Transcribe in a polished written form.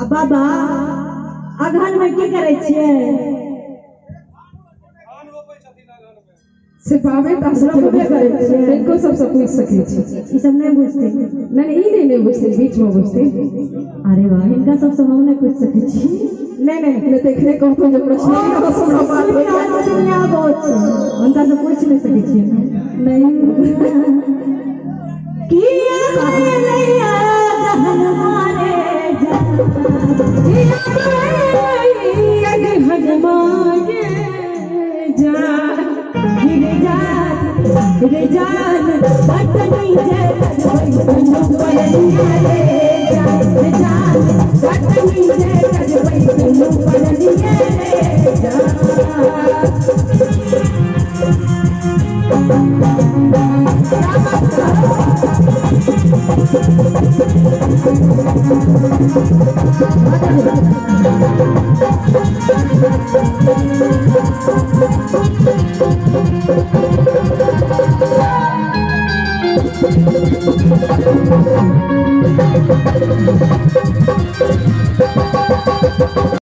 बाबा अगहन में की करे छिए सिपावे त सब होबे करे छिए इनको सब पूछ सके छी ई सब नहीं बुझते नहीं ई नहीं बुझते बीच में बुझते अरे वाह इनका सब हम नहीं पूछ सके छी नहीं देखने को जो प्रश्न है हमरा बात दुनिया बहुत छै उनका से पूछ नहीं सके छी नहीं किया लैया गहन मारे